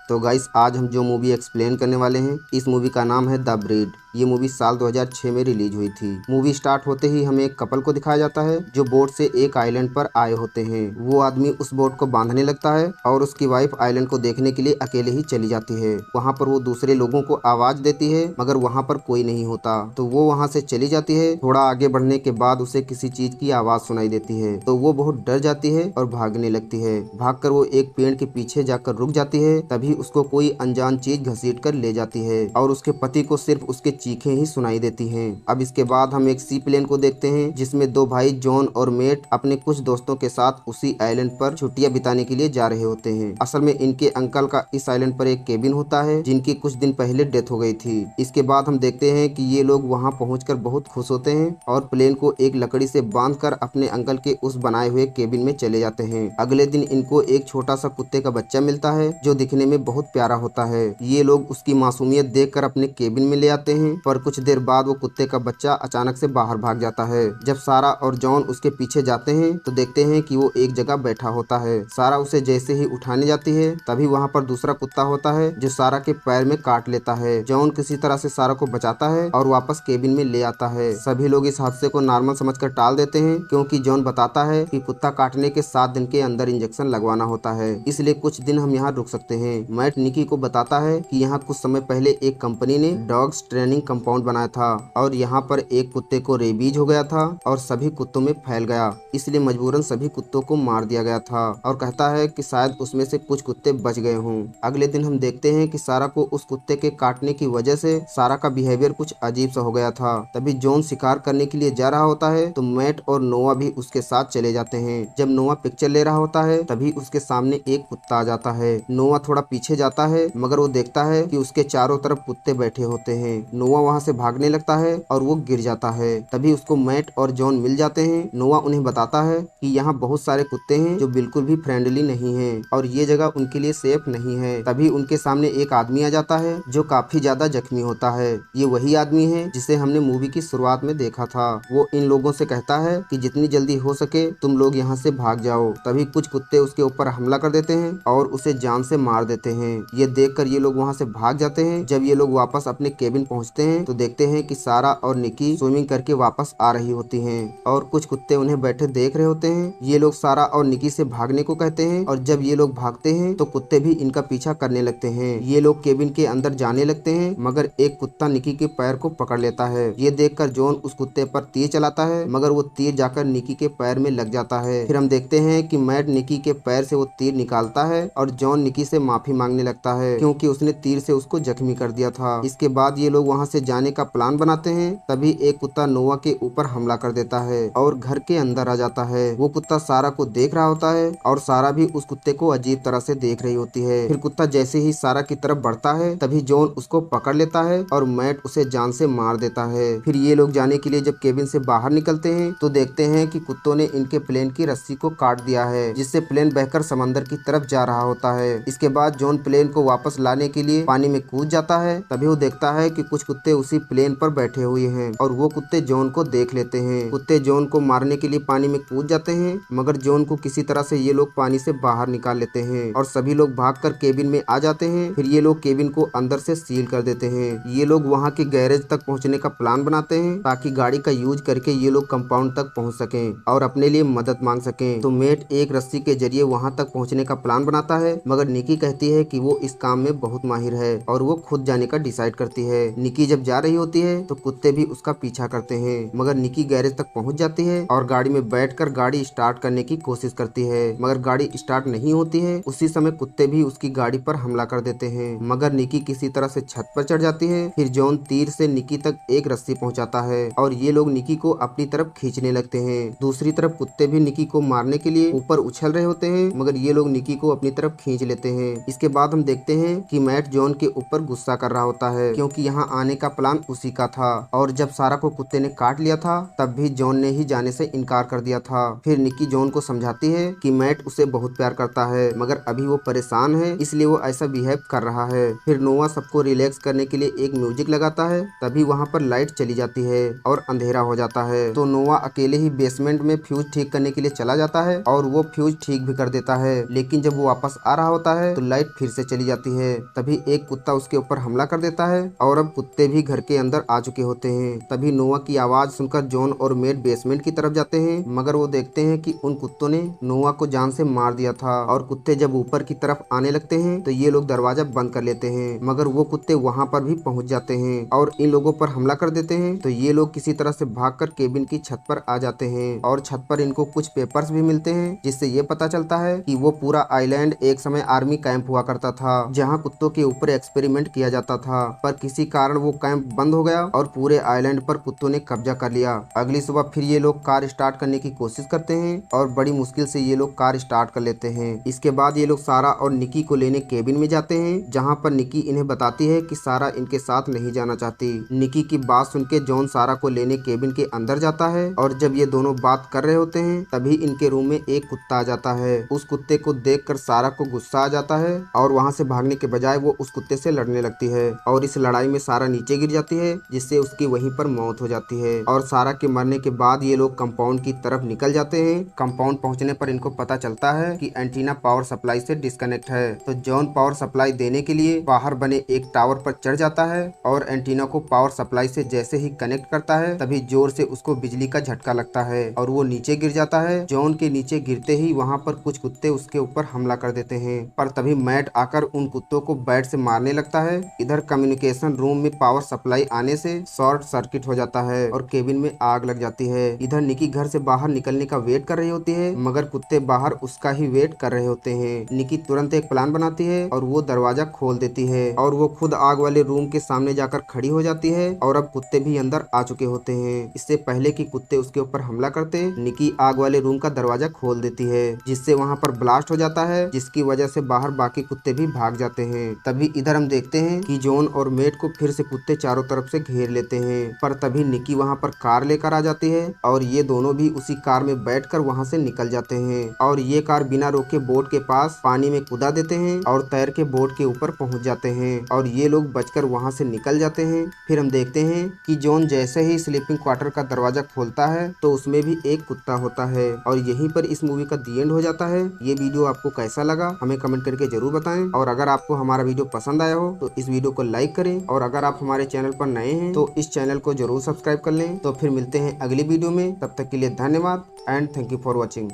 तो गाइस आज हम जो मूवी एक्सप्लेन करने वाले हैं इस मूवी का नाम है द ब्रीड। ये मूवी साल 2006 में रिलीज हुई थी। मूवी स्टार्ट होते ही हमें एक कपल को दिखाया जाता है जो बोट से एक आइलैंड पर आए होते हैं। वो आदमी उस बोट को बांधने लगता है और उसकी वाइफ आइलैंड को देखने के लिए अकेले ही चली जाती है। वहाँ पर वो दूसरे लोगों को आवाज देती है मगर वहाँ पर कोई नहीं होता, तो वो वहाँ से चली जाती है। थोड़ा आगे बढ़ने के बाद उसे किसी चीज की आवाज सुनाई देती है, तो वो बहुत डर जाती है और भागने लगती है। भागकर वो एक पेड़ के पीछे जाकर रुक जाती है। तभी उसको कोई अनजान चीज घसीट कर ले जाती है और उसके पति को सिर्फ उसके चीखें ही सुनाई देती हैं। अब इसके बाद हम एक सी प्लेन को देखते हैं जिसमें दो भाई जॉन और मेट अपने कुछ दोस्तों के साथ उसी आइलैंड पर छुट्टियां बिताने के लिए जा रहे होते हैं। असल में इनके अंकल का इस आइलैंड पर एक केबिन होता है जिनकी कुछ दिन पहले डेथ हो गई थी। इसके बाद हम देखते हैं कि ये लोग वहां पहुंचकर बहुत खुश होते हैं और प्लेन को एक लकड़ी से बांधकर अपने अंकल के उस बनाए हुए केबिन में चले जाते हैं। अगले दिन इनको एक छोटा सा कुत्ते का बच्चा मिलता है जो दिखने में बहुत प्यारा होता है। ये लोग उसकी मासूमियत देखकर अपने केबिन में ले आते हैं, पर कुछ देर बाद वो कुत्ते का बच्चा अचानक से बाहर भाग जाता है। जब सारा और जॉन उसके पीछे जाते हैं तो देखते हैं कि वो एक जगह बैठा होता है। सारा उसे जैसे ही उठाने जाती है तभी वहाँ पर दूसरा कुत्ता होता है जो सारा के पैर में काट लेता है। जॉन किसी तरह से सारा को बचाता है और वापस केबिन में ले आता है। सभी लोग इस हादसे को नॉर्मल समझकर टाल देते हैं क्योंकि जॉन बताता है कि कुत्ता काटने के 7 दिन के अंदर इंजेक्शन लगवाना होता है, इसलिए कुछ दिन हम यहाँ रुक सकते हैं। मैट निकी को बताता है कि यहाँ कुछ समय पहले एक कंपनी ने डॉग्स ट्रेनिंग कंपाउंड बनाया था और यहाँ पर एक कुत्ते को रेबीज हो गया था और सभी कुत्तों में फैल गया, इसलिए मजबूरन सभी कुत्तों को मार दिया गया था। और कहता है कि शायद उसमें से कुछ कुत्ते बच गए हों। अगले दिन हम देखते हैं कि सारा को उस कुत्ते के काटने की वजह से सारा का बिहेवियर कुछ अजीब सा हो गया था। तभी जॉन शिकार करने के लिए जा रहा होता है तो मैट और नोआ भी उसके साथ चले जाते हैं। जब नोआ पिक्चर ले रहा होता है तभी उसके सामने एक कुत्ता आ जाता है। नोआ थोड़ा पीछे जाता है मगर वो देखता है कि उसके चारों तरफ कुत्ते बैठे होते हैं। नोआ वहाँ से भागने लगता है और वो गिर जाता है। तभी उसको मैट और जॉन मिल जाते हैं। नोआ उन्हें बताता है कि यहाँ बहुत सारे कुत्ते हैं जो बिल्कुल भी फ्रेंडली नहीं हैं और ये जगह उनके लिए सेफ नहीं है। तभी उनके सामने एक आदमी आ जाता है जो काफी ज्यादा जख्मी होता है। ये वही आदमी है जिसे हमने मूवी की शुरुआत में देखा था। वो इन लोगों से कहता है कि जितनी जल्दी हो सके तुम लोग यहाँ से भाग जाओ। तभी कुछ कुत्ते उसके ऊपर हमला कर देते हैं और उसे जान से मार देते हैं। ये देखकर ये लोग वहाँ से भाग जाते हैं। जब ये लोग वापस अपने केबिन पहुँचते हैं तो देखते हैं कि सारा और निकी स्विमिंग करके वापस आ रही होती हैं और कुछ कुत्ते उन्हें बैठे देख रहे होते हैं। ये लोग सारा और निकी से भागने को कहते हैं और जब ये लोग भागते हैं तो कुत्ते भी इनका पीछा करने लगते हैं। ये लोग केबिन के अंदर जाने लगते हैं मगर एक कुत्ता निकी के पैर को पकड़ लेता है। ये देखकर जॉन उस कुत्ते पर तीर चलाता है मगर वो तीर जाकर निकी के पैर में लग जाता है। फिर हम देखते हैं कि मैट निकी के पैर से वो तीर निकालता है और जॉन निकी से माफी मांगने लगता है क्योंकि उसने तीर से उसको जख्मी कर दिया था। इसके बाद ये लोग वहाँ से जाने का प्लान बनाते हैं। तभी एक कुत्ता नोआ के ऊपर हमला कर देता है और घर के अंदर आ जाता है। वो कुत्ता सारा को देख रहा होता है और सारा भी उस कुत्ते को अजीब तरह से देख रही होती है। फिर कुत्ता जैसे ही सारा की तरफ बढ़ता है तभी जॉन उसको पकड़ लेता है और मैट उसे जान से मार देता है। फिर ये लोग जाने के लिए जब केबिन से बाहर निकलते हैं तो देखते हैं कि कुत्तों ने इनके प्लेन की रस्सी को काट दिया है जिससे प्लेन बहकर समंदर की तरफ जा रहा होता है। इसके बाद जॉन प्लेन को वापस लाने के लिए पानी में कूद जाता है। तभी वो देखता है कि कुछ कुत्ते उसी प्लेन पर बैठे हुए हैं और वो कुत्ते जॉन को देख लेते हैं। कुत्ते जॉन को मारने के लिए पानी में कूद जाते हैं मगर जॉन को किसी तरह से ये लोग पानी से बाहर निकाल लेते हैं और सभी लोग भागकर केबिन में आ जाते हैं। फिर ये लोग केबिन को अंदर से सील कर देते हैं। ये लोग वहाँ के गैरेज तक पहुँचने का प्लान बनाते हैं ताकि गाड़ी का यूज करके ये लोग कंपाउंड तक पहुँच सकें और अपने लिए मदद मांग सकें। तो मेट एक रस्सी के जरिए वहाँ तक पहुँचने का प्लान बनाता है मगर निकी कहती है कि वो इस काम में बहुत माहिर है और वो खुद जाने का डिसाइड करती है। निकी जब जा रही होती है तो कुत्ते भी उसका पीछा करते हैं मगर निकी गैरेज तक पहुँच जाती है और गाड़ी में बैठकर गाड़ी स्टार्ट करने की कोशिश करती है मगर गाड़ी स्टार्ट नहीं होती है। उसी समय कुत्ते भी उसकी गाड़ी पर हमला कर देते हैं मगर निकी किसी तरह से छत पर चढ़ जाती है। फिर जॉन तीर से निकी तक एक रस्सी पहुंचाता है और ये लोग निकी को अपनी तरफ खींचने लगते हैं। दूसरी तरफ कुत्ते भी निकी को मारने के लिए ऊपर उछल रहे होते हैं मगर ये लोग निकी को अपनी तरफ खींच लेते हैं। इसके बाद हम देखते हैं कि मैट जॉन के ऊपर गुस्सा कर रहा होता है क्योंकि यहाँ आने जाने का प्लान उसी का था और जब सारा को कुत्ते ने काट लिया था तब भी जॉन ने ही जाने से इनकार कर दिया था। फिर निक्की जॉन को समझाती है कि मैट उसे बहुत प्यार करता है मगर अभी वो परेशान है इसलिए वो ऐसा बिहेव कर रहा है। फिर नोआ सबको रिलैक्स करने के लिए एक म्यूजिक लगाता है, तभी वहाँ पर लाइट चली जाती है और अंधेरा हो जाता है। तो नोआ अकेले ही बेसमेंट में फ्यूज ठीक करने के लिए चला जाता है और वो फ्यूज ठीक भी कर देता है, लेकिन जब वो वापस आ रहा होता है तो लाइट फिर से चली जाती है। तभी एक कुत्ता उसके ऊपर हमला कर देता है और अब कुत्ते भी घर के अंदर आ चुके होते हैं। तभी नोआ की आवाज सुनकर जॉन और मेट बेसमेंट की तरफ जाते हैं मगर वो देखते हैं कि उन कुत्तों ने नोआ को जान से मार दिया था और कुत्ते जब ऊपर की तरफ आने लगते हैं तो ये लोग दरवाजा बंद कर लेते हैं मगर वो कुत्ते वहाँ पर भी पहुँच जाते हैं और इन लोगों पर हमला कर देते हैं। तो ये लोग किसी तरह से भागकर केबिन की छत पर आ जाते हैं और छत पर इनको कुछ पेपर्स भी मिलते हैं जिससे ये पता चलता है कि वो पूरा आइलैंड एक समय आर्मी कैंप हुआ करता था जहाँ कुत्तों के ऊपर एक्सपेरिमेंट किया जाता था, पर किसी कारण वो कैंप बंद हो गया और पूरे आइलैंड पर कुत्तों ने कब्जा कर लिया। अगली सुबह फिर ये लोग कार स्टार्ट करने की कोशिश करते हैं और बड़ी मुश्किल से ये लोग कार स्टार्ट कर लेते हैं। इसके बाद ये लोग सारा और निकी को लेने केबिन में जाते हैं जहाँ पर निकी इन्हें बताती है कि सारा इनके साथ नहीं जाना चाहती। निकी की बात सुन के जॉन सारा को लेने केबिन के अंदर जाता है और जब ये दोनों बात कर रहे होते हैं तभी इनके रूम में एक कुत्ता आ जाता है। उस कुत्ते को देखकर सारा को गुस्सा आ जाता है और वहाँ से भागने के बजाय वो उस कुत्ते से लड़ने लगती है और इस लड़ाई में सारा नीचे गिर जाती है जिससे उसकी वहीं पर मौत हो जाती है। और सारा के मरने के बाद ये लोग कंपाउंड की तरफ निकल जाते हैं। कंपाउंड पहुंचने पर इनको पता चलता है कि एंटीना पावर सप्लाई से डिस्कनेक्ट है। तो जॉन पावर सप्लाई देने के लिए बाहर बने एक टावर पर चढ़ जाता है और एंटीना को पावर सप्लाई से जैसे ही कनेक्ट करता है तभी जोर से उसको बिजली का झटका लगता है और वो नीचे गिर जाता है। जॉन के नीचे गिरते ही वहाँ पर कुछ कुत्ते उसके ऊपर हमला कर देते हैं, पर तभी मैट आकर उन कुत्तों को बैट से मारने लगता है। इधर कम्युनिकेशन रूम में पावर सप्लाई आने से शॉर्ट सर्किट हो जाता है और केबिन में आग लग जाती है। इधर निकी घर से बाहर निकलने का वेट कर रही होती है मगर कुत्ते बाहर उसका ही वेट कर रहे होते हैं। निकी तुरंत एक प्लान बनाती है और वो दरवाजा खोल देती है और वो खुद आग वाले रूम के सामने जाकर खड़ी हो जाती है और अब कुत्ते भी अंदर आ चुके होते हैं। इससे पहले कि कुत्ते उसके ऊपर हमला करते निकी आग वाले रूम का दरवाजा खोल देती है जिससे वहाँ पर ब्लास्ट हो जाता है, जिसकी वजह से बाहर बाकी कुत्ते भी भाग जाते हैं। तभी इधर हम देखते हैं कि जॉन और मेट को फिर से कुत्ते चारों तरफ से घेर लेते हैं, पर तभी निकी वहाँ पर कार लेकर आ जाती है और ये दोनों भी उसी कार में बैठकर वहाँ से निकल जाते हैं और ये कार बिना रोके बोट के पास पानी में कूदा देते हैं और तैर के बोट के ऊपर पहुँच जाते हैं और ये लोग बचकर वहाँ से निकल जाते हैं। फिर हम देखते हैं कि जॉन जैसे ही स्लीपिंग क्वार्टर का दरवाजा खोलता है तो उसमें भी एक कुत्ता होता है और यहीं पर इस मूवी का दी एंड हो जाता है। ये वीडियो आपको कैसा लगा हमें कमेंट करके जरूर बताएं और अगर आपको हमारा वीडियो पसंद आया हो तो इस वीडियो को लाइक करें और अगर आप हमारे चैनल पर नए हैं तो इस चैनल को जरूर सब्सक्राइब कर लें। तो फिर मिलते हैं अगली वीडियो में, तब तक के लिए धन्यवाद and thank you for watching.